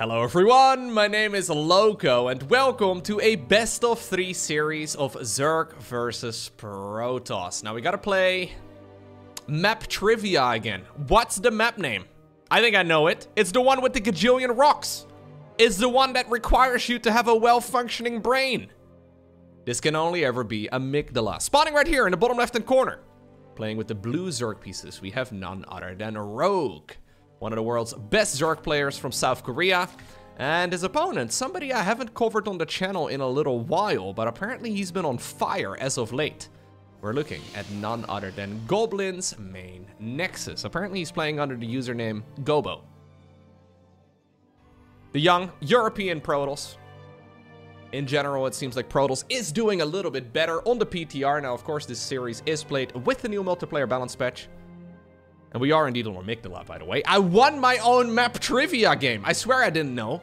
Hello everyone, my name is Loco and welcome to a best of 3 series of Zerg versus Protoss. Now we gotta play map trivia again. What's the map name? I think I know it. It's the one with the gajillion rocks. It's the one that requires you to have a well-functioning brain. This can only ever be amygdala. Spawning right here in the bottom left-hand corner. Playing with the blue Zerg pieces, we have none other than Rogue. One of the world's best Zerg players from South Korea. And his opponent, somebody I haven't covered on the channel in a little while, but apparently he's been on fire as of late. We're looking at none other than Goblin's main Nexus. Apparently he's playing under the username Gobo. The young European Protoss. In general, it seems like Protoss is doing a little bit better on the PTR. Now, of course, this series is played with the new multiplayer balance patch. And we are indeed on amygdala, by the way. I won my own map trivia game. I swear I didn't know.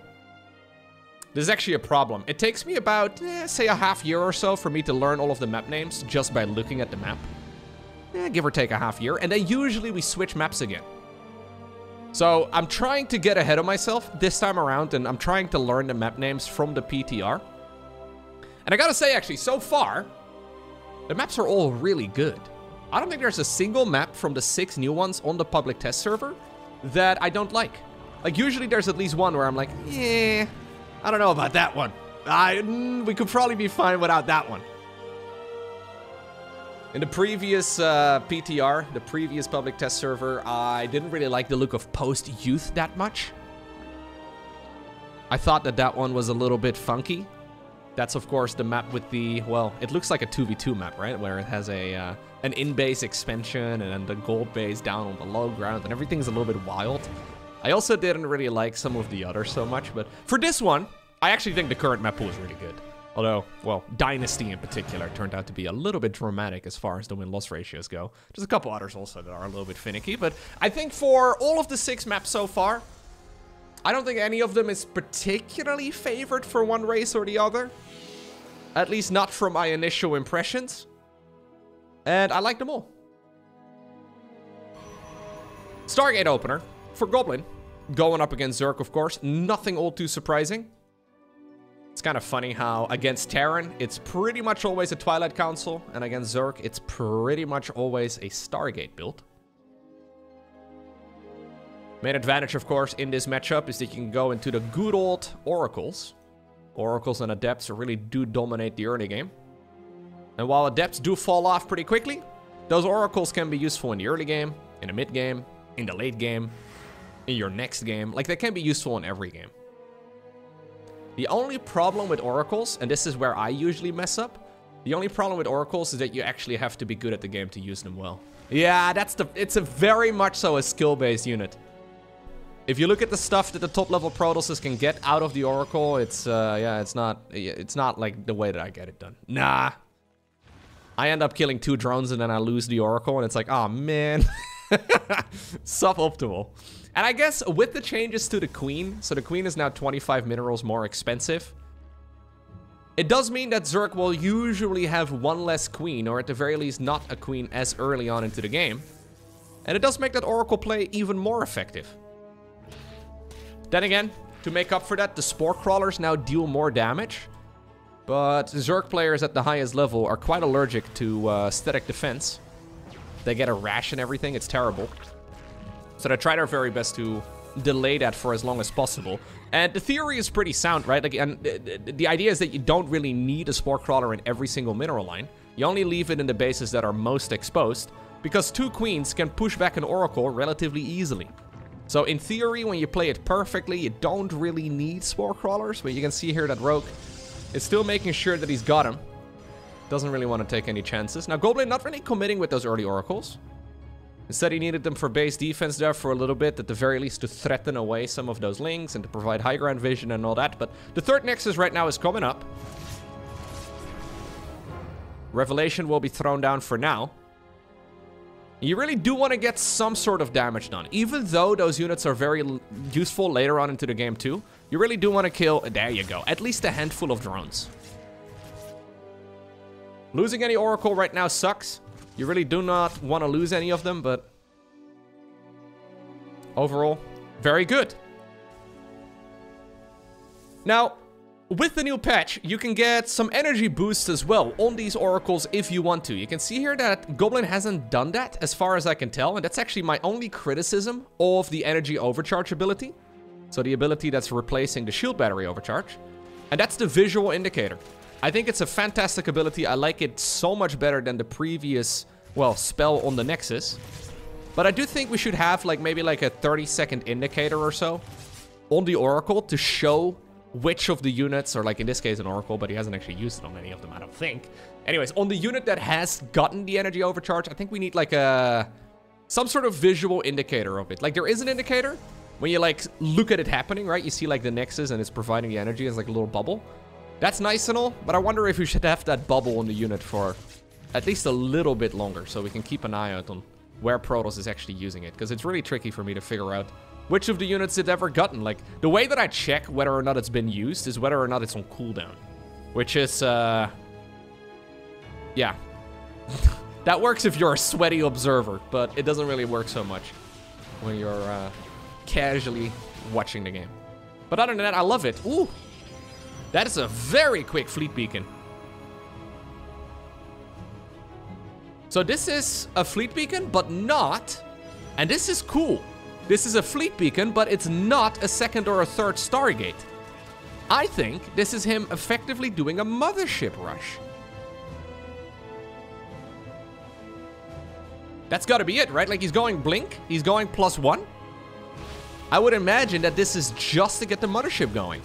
This is actually a problem. It takes me about, say, a half year or so for me to learn all of the map names just by looking at the map. Give or take a half year. And then usually we switch maps again. So I'm trying to get ahead of myself this time around, and I'm trying to learn the map names from the PTR. And I gotta say, actually, so far, the maps are all really good. I don't think there's a single map from the 6 new ones on the public test server that I don't like. Like, usually there's at least one where I'm like, yeah, I don't know about that one. We could probably be fine without that one. In the previous PTR, the previous public test server, I didn't really like the look of Post Youth that much. I thought that that one was a little bit funky. That's, of course, the map with the, well, it looks like a 2v2 map, right? Where it has a an in-base expansion and then the gold base down on the low ground, and everything's a little bit wild. I also didn't really like some of the others so much, but for this one, I actually think the current map pool is really good. Although, well, Dynasty in particular turned out to be a little bit dramatic as far as the win-loss ratios go. There's a couple others also that are a little bit finicky, but I think for all of the 6 maps so far, I don't think any of them is particularly favored for one race or the other. At least not from my initial impressions. And I like them all. Stargate opener for Goblin. Going up against Zerg, of course. Nothing all too surprising. It's kind of funny how against Terran, it's pretty much always a Twilight Council. And against Zerg, it's pretty much always a Stargate build. Main advantage, of course, in this matchup is that you can go into the good old Oracles. Oracles and Adepts really do dominate the early game. And while Adepts do fall off pretty quickly, those Oracles can be useful in the early game, in the mid game, in the late game, in your next game. Like, they can be useful in every game. The only problem with Oracles, and this is where I usually mess up, the only problem with Oracles is that you actually have to be good at the game to use them well. Yeah, it's a very much so a skill-based unit. If you look at the stuff that the top-level Protosses can get out of the Oracle, it's not like the way that I get it done. Nah. I end up killing 2 drones and then I lose the Oracle, and it's like, oh man. Suboptimal. And I guess with the changes to the Queen, so the Queen is now 25 minerals more expensive. It does mean that Zerg will usually have 1 less Queen, or at the very least not a Queen as early on into the game. And it does make that Oracle play even more effective. Then again, to make up for that, the Spore Crawlers now deal more damage. But Zerg players at the highest level are quite allergic to static defense. They get a rash and everything, it's terrible. So they try their very best to delay that for as long as possible. And the theory is pretty sound, right? Like, and the idea is that you don't really need a Spore Crawler in every single mineral line. You only leave it in the bases that are most exposed, because 2 Queens can push back an Oracle relatively easily. So in theory, when you play it perfectly, you don't really need Spore Crawlers, but you can see here that Rogue is still making sure that he's got him. Doesn't really want to take any chances. Now, Goblin not really committing with those early Oracles. Instead, he needed them for base defense there for a little bit, at the very least to threaten away some of those lings and to provide high ground vision and all that. But the 3rd Nexus right now is coming up. Revelation will be thrown down for now. You really do want to get some sort of damage done. Even though those units are very useful later on into the game too, you really do want to kill, there you go, at least a handful of drones. Losing any Oracle right now sucks. You really do not want to lose any of them, but overall, very good. Now, with the new patch, you can get some energy boosts as well on these oracles if you want to. You can see here that Goblin hasn't done that as far as I can tell, and that's actually my only criticism of the energy overcharge ability. So the ability that's replacing the shield battery overcharge. And that's the visual indicator. I think it's a fantastic ability. I like it so much better than the previous, well, spell on the Nexus. But I do think we should have like maybe like a 30-second indicator or so on the oracle to show which of the units, or like in this case an oracle, but he hasn't actually used it on any of them, I don't think. Anyways, on the unit that has gotten the energy overcharge, I think we need like some sort of visual indicator of it. Like there is an indicator when you like look at it happening, right? You see like the Nexus and it's providing the energy as like a little bubble. That's nice and all, but I wonder if we should have that bubble on the unit for at least a little bit longer so we can keep an eye out on where Protoss is actually using it, because it's really tricky for me to figure out which of the units it's ever gotten. Like, the way that I check whether or not it's been used is whether or not it's on cooldown. Which is, yeah. That works if you're a sweaty observer, but it doesn't really work so much when you're casually watching the game. But other than that, I love it. Ooh! That is a very quick fleet beacon. So this is a fleet beacon, but not... And this is cool. This is a fleet beacon, but it's not a second or a third Stargate. I think this is him effectively doing a Mothership rush. That's gotta be it, right? Like, he's going blink, he's going +1. I would imagine that this is just to get the Mothership going.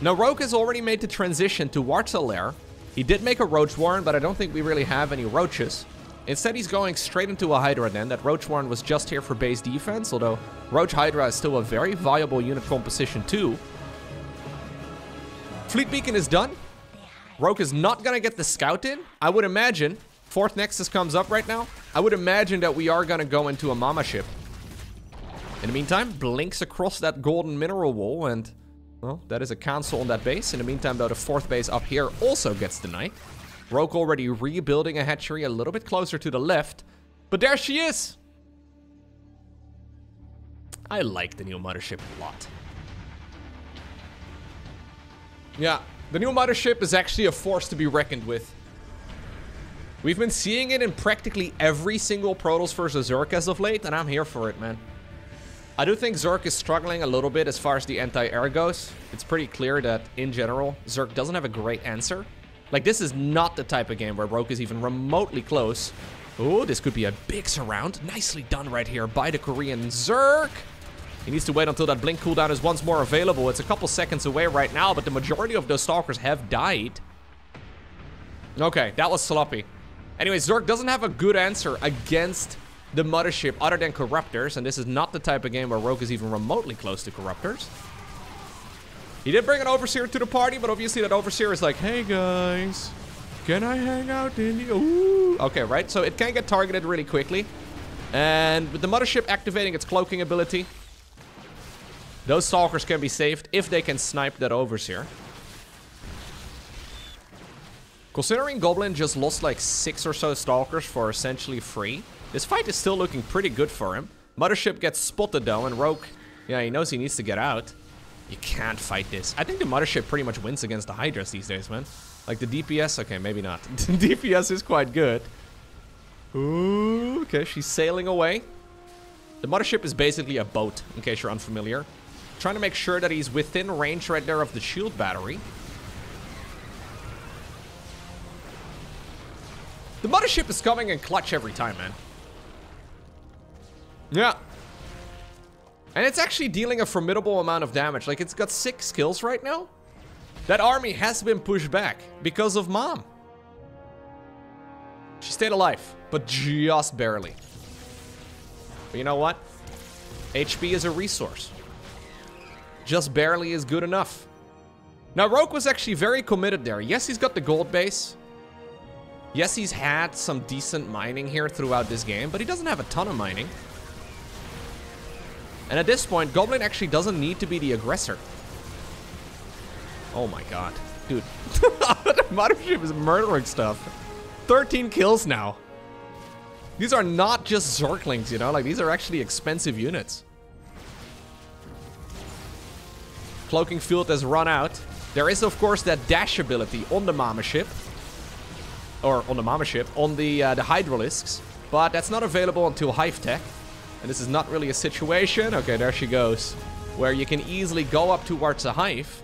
Now, Rogue has already made the transition to Wartzel Lair. He did make a Roach Warren, but I don't think we really have any Roaches. Instead, he's going straight into a Hydra then. That Roach Warren was just here for base defense, although Roach Hydra is still a very viable unit composition too. Fleet Beacon is done. Rogue is not gonna get the Scout in. I would imagine, 4th Nexus comes up right now. I would imagine that we are gonna go into a Mama ship. In the meantime, blinks across that golden mineral wall, and, well, that is a cancel on that base. In the meantime, though, the 4th base up here also gets denied. Rogue already rebuilding a hatchery a little bit closer to the left. But there she is! I like the new Mothership a lot. Yeah, the new Mothership is actually a force to be reckoned with. We've been seeing it in practically every single Protoss versus Zerg as of late, and I'm here for it, man. I do think Zerg is struggling a little bit as far as the anti-air goes. It's pretty clear that, in general, Zerg doesn't have a great answer. Like, this is not the type of game where Rogue is even remotely close. Oh, this could be a big surround. Nicely done right here by the Korean Zerg. He needs to wait until that blink cooldown is once more available. It's a couple seconds away right now, but the majority of those Stalkers have died. Okay, that was sloppy. Anyway, Zerg doesn't have a good answer against the Mothership other than Corruptors, and this is not the type of game where Rogue is even remotely close to Corruptors. He did bring an Overseer to the party, but obviously that Overseer is like, hey guys, can I hang out in the... Ooh. Okay, right? So it can get targeted really quickly. And with the Mothership activating its cloaking ability, those Stalkers can be saved if they can snipe that Overseer. Considering Goblin just lost like 6 or so Stalkers for essentially free, this fight is still looking pretty good for him. Mothership gets spotted though, and Rogue, yeah, he knows he needs to get out. You can't fight this. I think the Mothership pretty much wins against the Hydras these days, man. Like the DPS, okay, maybe not. DPS is quite good. Ooh, okay, she's sailing away. The Mothership is basically a boat, in case you're unfamiliar. Trying to make sure that he's within range right there of the shield battery. The Mothership is coming in clutch every time, man. Yeah. And it's actually dealing a formidable amount of damage. Like, it's got 6 kills right now. That army has been pushed back because of Mom. She stayed alive, but just barely. But you know what? HP is a resource. Just barely is good enough. Now, Rogue was actually very committed there. Yes, he's got the gold base. Yes, he's had some decent mining here throughout this game, but he doesn't have a ton of mining. And at this point, Goblin actually doesn't need to be the aggressor. Oh my god. Dude. The Mothership is murdering stuff. 13 kills now. These are not just Zerglings, you know? Like, these are actually expensive units. Cloaking field has run out. There is, of course, that dash ability on the Mothership. Or on the Mothership, on the Hydralisks. But that's not available until Hive Tech. And this is not really a situation. Okay, there she goes. Where you can easily go up towards the Hive.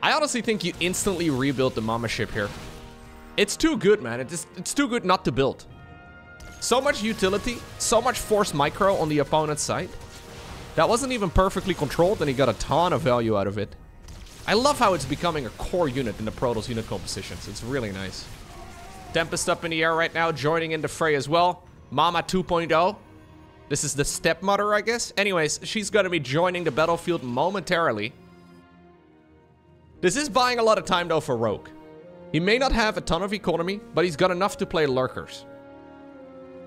I honestly think you instantly rebuild the Mothership here. It's too good, man. It's too good not to build. So much utility, so much force micro on the opponent's side. That wasn't even perfectly controlled, and he got a ton of value out of it. I love how it's becoming a core unit in the Protoss unit compositions. It's really nice. Tempest up in the air right now, joining in the fray as well. Mama 2.0. This is the stepmother, I guess. Anyways, she's going to be joining the battlefield momentarily. This is buying a lot of time, though, for Rogue. He may not have a ton of economy, but he's got enough to play lurkers.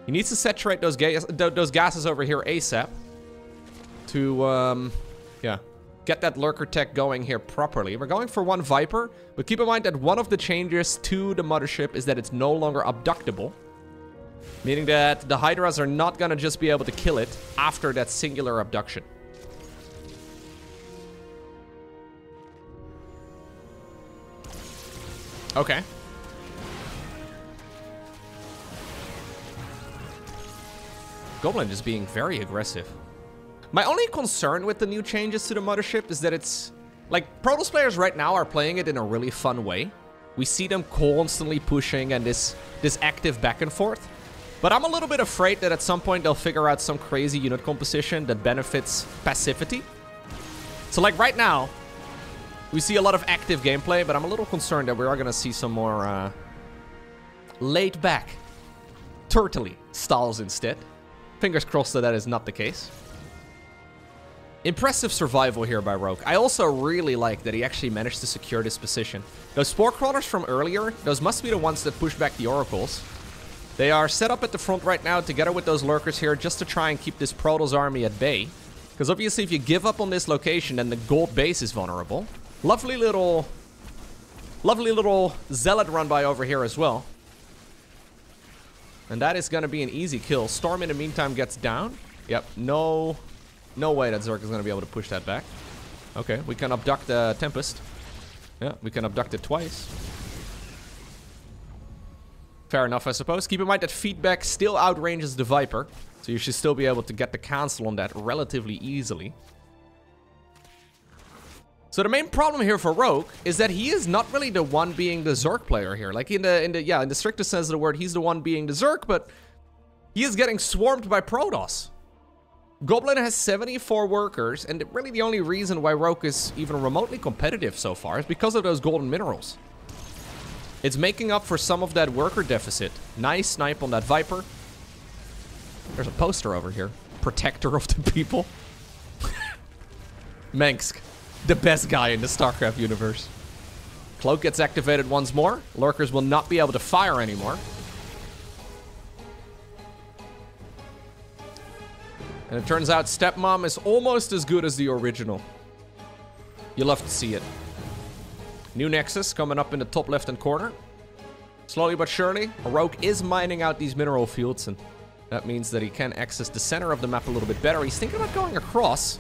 He needs to saturate those gases over here ASAP. To, yeah, get that lurker tech going here properly. We're going for one Viper, but keep in mind that one of the changes to the Mothership is that it's no longer abductable. Meaning that the Hydras are not going to just be able to kill it after that singular abduction. Okay. Goblin is being very aggressive. My only concern with the new changes to the Mothership is that it's... Like, Protoss players right now are playing it in a really fun way. We see them constantly pushing and this active back and forth. But I'm a little bit afraid that at some point they'll figure out some crazy unit composition that benefits passivity. So, like, right now, we see a lot of active gameplay, but I'm a little concerned that we are going to see some more laid back, turtley styles instead. Fingers crossed that is not the case. Impressive survival here by Rogue. I also really like that he actually managed to secure this position. Those Spore Crawlers from earlier, those must be the ones that push back the Oracles. They are set up at the front right now together with those Lurkers here just to try and keep this Protoss army at bay. Because obviously if you give up on this location, then the gold base is vulnerable. Lovely little Zealot run by over here as well. And that is going to be an easy kill. Storm in the meantime gets down. Yep, no way that Zerg is going to be able to push that back. Okay, we can abduct the Tempest. Yeah, we can abduct it twice. Fair enough, I suppose. Keep in mind that feedback still outranges the Viper. So you should still be able to get the cancel on that relatively easily. So the main problem here for Rogue is that he is not really the one being the Zerg player here. Like in the strictest sense of the word, he's the one being the Zerg, but he is getting swarmed by Protoss. Goblin has 74 workers, and really the only reason why Rogue is even remotely competitive so far is because of those golden minerals. It's making up for some of that worker deficit. Nice snipe on that Viper. There's a poster over here. Protector of the people. Mengsk. The best guy in the StarCraft universe. Cloak gets activated once more. Lurkers will not be able to fire anymore. And it turns out Stepmom is almost as good as the original. You love to see it. New Nexus coming up in the top left-hand corner. Slowly but surely, Rogue is mining out these mineral fields, and that means that he can access the center of the map a little bit better. He's thinking about going across.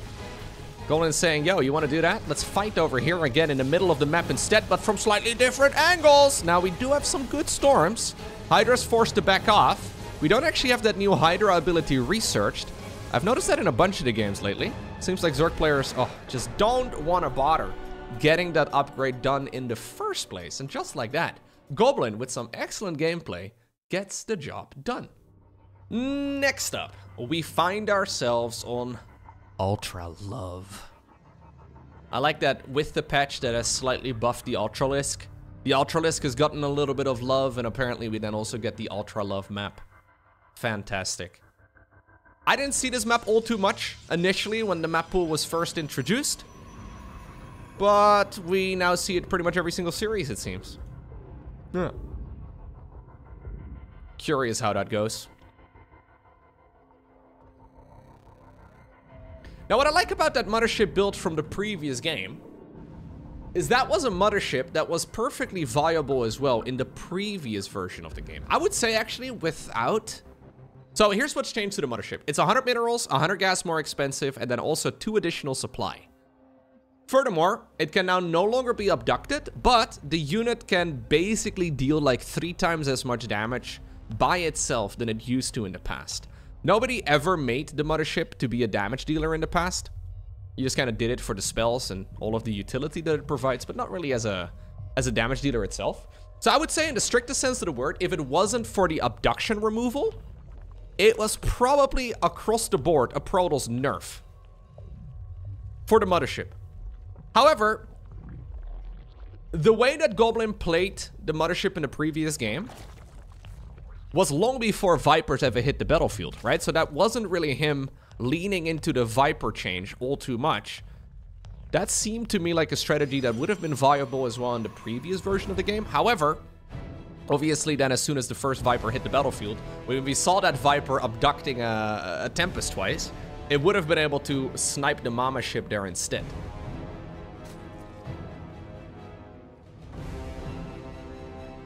Goblin saying, yo, you want to do that? Let's fight over here again in the middle of the map instead, but from slightly different angles. Now, we do have some good storms. Hydra's forced to back off. We don't actually have that new Hydra ability researched. I've noticed that in a bunch of the games lately. Seems like Zerg players, just don't want to bother getting that upgrade done in the first place. And just like that, Goblin, with some excellent gameplay, gets the job done. Next up, we find ourselves on Ultra Love. I like that with the patch that has slightly buffed the Ultralisk. The Ultralisk has gotten a little bit of love, and apparently we then also get the Ultra Love map. Fantastic. I didn't see this map all too much initially when the map pool was first introduced, but we now see it pretty much every single series, it seems. Yeah. Curious how that goes. Now, what I like about that Mothership build from the previous game is that was a Mothership that was perfectly viable as well in the previous version of the game. I would say, actually, without... So, here's what's changed to the Mothership. It's 100 minerals, 100 gas more expensive, and then also 2 additional supply. Furthermore, it can now no longer be abducted, but the unit can basically deal like 3 times as much damage by itself than it used to in the past. Nobody ever made the Mothership to be a damage dealer in the past. You just kind of did it for the spells and all of the utility that it provides, but not really as a damage dealer itself. So I would say in the strictest sense of the word, if it wasn't for the abduction removal, it was probably across the board a Protoss nerf for the Mothership. However, the way that Goblin played the Mothership in the previous game was long before Vipers ever hit the battlefield, right? So that wasn't really him leaning into the Viper change all too much. That seemed to me like a strategy that would have been viable as well in the previous version of the game. However, obviously then as soon as the first Viper hit the battlefield, when we saw that Viper abducting a Tempest twice, it would have been able to snipe the Mama ship there instead.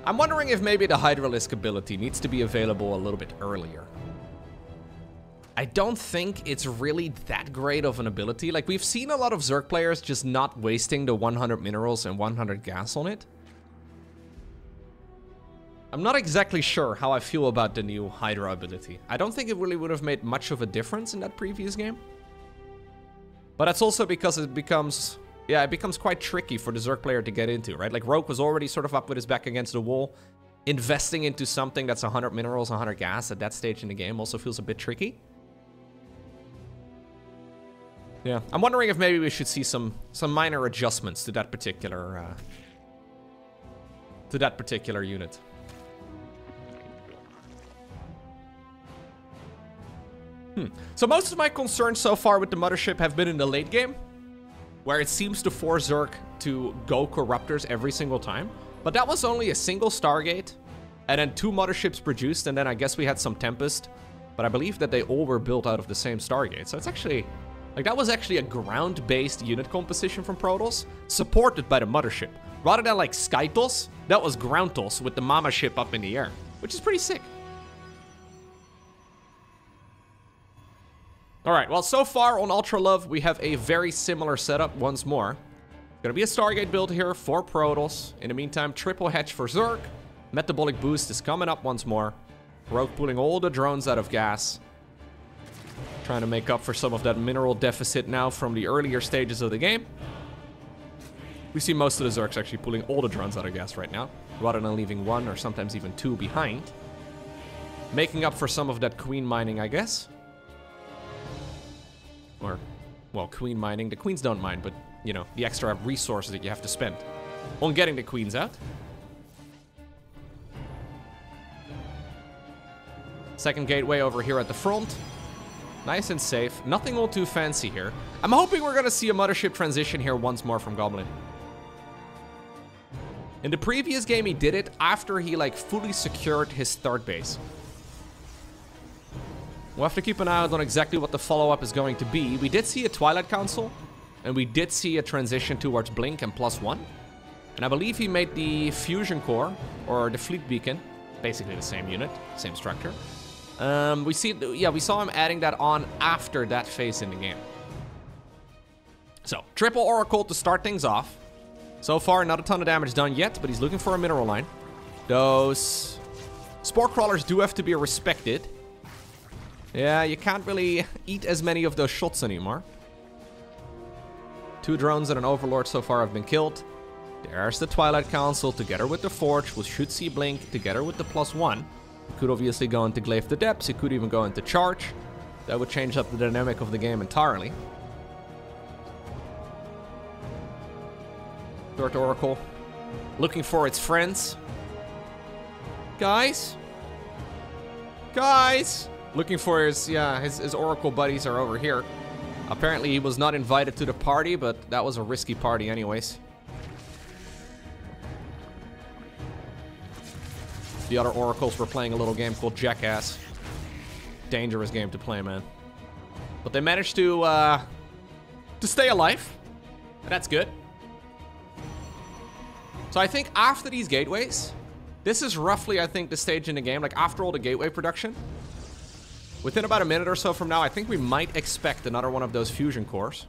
I'm wondering if maybe the Hydralisk ability needs to be available a little bit earlier. I don't think it's really that great of an ability. Like, we've seen a lot of Zerg players just not wasting the 100 minerals and 100 gas on it. I'm not exactly sure how I feel about the new Hydra ability. I don't think it really would have made much of a difference in that previous game. But that's also because it becomes... yeah, it becomes quite tricky for the Zerg player to get into, right? Like, Rogue was already sort of up with his back against the wall. Investing into something that's 100 minerals, 100 gas at that stage in the game also feels a bit tricky. Yeah, I'm wondering if maybe we should see some minor adjustments to that particular unit. So most of my concerns so far with the Mothership have been in the late game, where it seems to force Zerg to go Corruptors every single time. But that was only a single Stargate, and then 2 Motherships produced, and then I guess we had some Tempest. But I believe that they all were built out of the same Stargate. So it's actually, like, that was actually a ground-based unit composition from Protoss, supported by the Mothership. Rather than like Skytos, that was Groundtos with the Mama ship up in the air, which is pretty sick. Alright, well, so far on Ultra Love, we have a very similar setup once more. Gonna be a Stargate build here for Protoss. In the meantime, triple hatch for Zerg. Metabolic boost is coming up once more. Rogue pulling all the drones out of gas. Trying to make up for some of that mineral deficit now from the earlier stages of the game. We see most of the Zergs actually pulling all the drones out of gas right now, rather than leaving 1 or sometimes even 2 behind. Making up for some of that queen mining, I guess. Or, well, queen mining. The queens don't mine, but, you know, the extra resources that you have to spend on getting the queens out. Second gateway over here at the front. Nice and safe. Nothing all too fancy here. I'm hoping we're gonna see a Mothership transition here once more from Goblin. In the previous game, he did it after he, like, fully secured his third base. We'll have to keep an eye out on exactly what the follow-up is going to be. We did see a Twilight Council, and we did see a transition towards Blink and +1. And I believe he made the Fusion Core, or the Fleet Beacon, basically the same unit, same structure. We saw him adding that on after that phase in the game. So, triple Oracle to start things off. So far, not a ton of damage done yet, but he's looking for a mineral line. Those Spore Crawlers do have to be respected. Yeah, you can't really eat as many of those shots anymore. 2 drones and an Overlord so far have been killed. There's the Twilight Council together with the Forge, which should see Blink together with the +1. You could obviously go into Glaive the Depths, you could even go into Charge. That would change up the dynamic of the game entirely. Third Oracle, looking for its friends. Guys? Guys! Looking for his Oracle buddies are over here. Apparently he was not invited to the party, but that was a risky party anyways. The other Oracles were playing a little game called Jackass. Dangerous game to play, man. But they managed to stay alive. And that's good. So I think after these gateways, this is roughly, I think, the stage in the game. Like, after all the gateway production, within about a minute or so from now, I think we might expect another one of those fusion cores.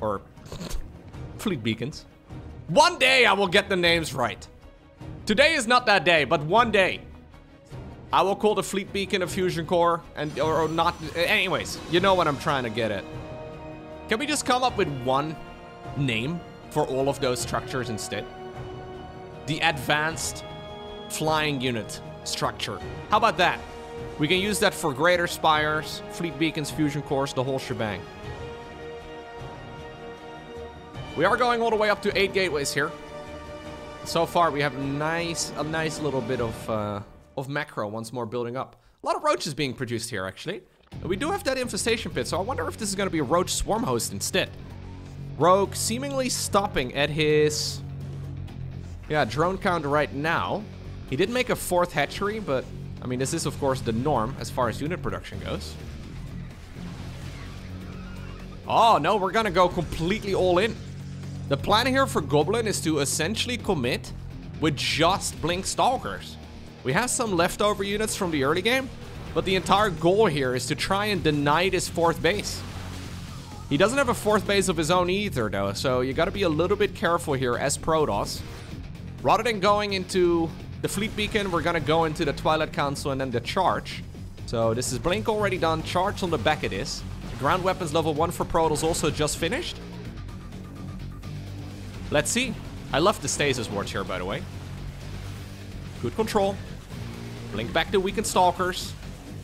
Or fleet beacons. One day I will get the names right. Today is not that day, but one day I will call the fleet beacon a fusion core and or not. Anyways, you know what I'm trying to get at. Can we just come up with one name for all of those structures instead? The advanced flying unit structure. How about that? We can use that for greater spires, fleet beacons, fusion cores, the whole shebang. We are going all the way up to 8 gateways here. So far, we have a nice little bit of macro once more building up. A lot of roaches being produced here, actually. And we do have that infestation pit, so I wonder if this is going to be a roach swarm host instead. Rogue seemingly stopping at his... yeah, drone count right now. He did make a 4th hatchery, but... I mean, this is, of course, the norm as far as unit production goes. Oh, no, we're going to go completely all in. The plan here for Goblin is to essentially commit with just Blink Stalkers. We have some leftover units from the early game, but the entire goal here is to try and deny this 4th base. He doesn't have a 4th base of his own either, though, so you gotta be a little bit careful here as Protoss. Rather than going into the Fleet Beacon, we're gonna go into the Twilight Council and then the Charge. So this is Blink already done, Charge on the back of this. Ground Weapons level 1 for Protoss also just finished. Let's see. I love the Stasis Wards here, by the way. Good control. Blink back the weakened Stalkers.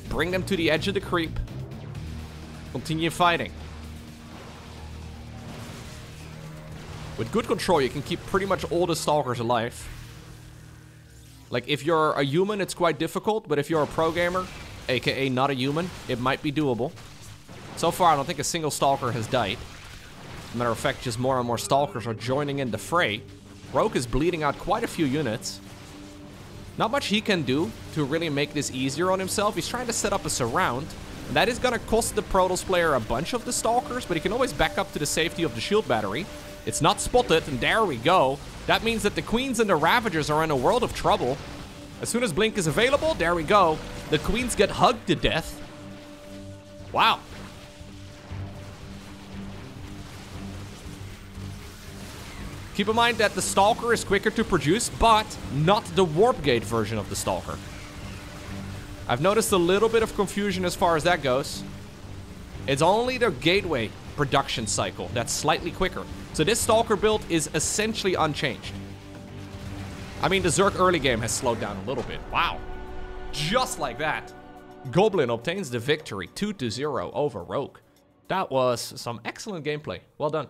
Bring them to the edge of the creep. Continue fighting. With good control, you can keep pretty much all the Stalkers alive. Like, if you're a human, it's quite difficult. But if you're a pro gamer, aka not a human, it might be doable. So far, I don't think a single Stalker has died. Matter of fact, just more and more Stalkers are joining in the fray. Rogue is bleeding out quite a few units. Not much he can do to really make this easier on himself. He's trying to set up a surround. And that is going to cost the Protoss player a bunch of the Stalkers, but he can always back up to the safety of the shield battery. It's not spotted, and there we go. That means that the Queens and the Ravagers are in a world of trouble. As soon as Blink is available, there we go. The Queens get hugged to death. Wow. Keep in mind that the Stalker is quicker to produce, but not the Warp Gate version of the Stalker. I've noticed a little bit of confusion as far as that goes. It's only the Gateway production cycle that's slightly quicker. So this Stalker build is essentially unchanged. I mean, the Zerg early game has slowed down a little bit. Wow. Just like that. Goblin obtains the victory 2-0 over Rogue. That was some excellent gameplay. Well done.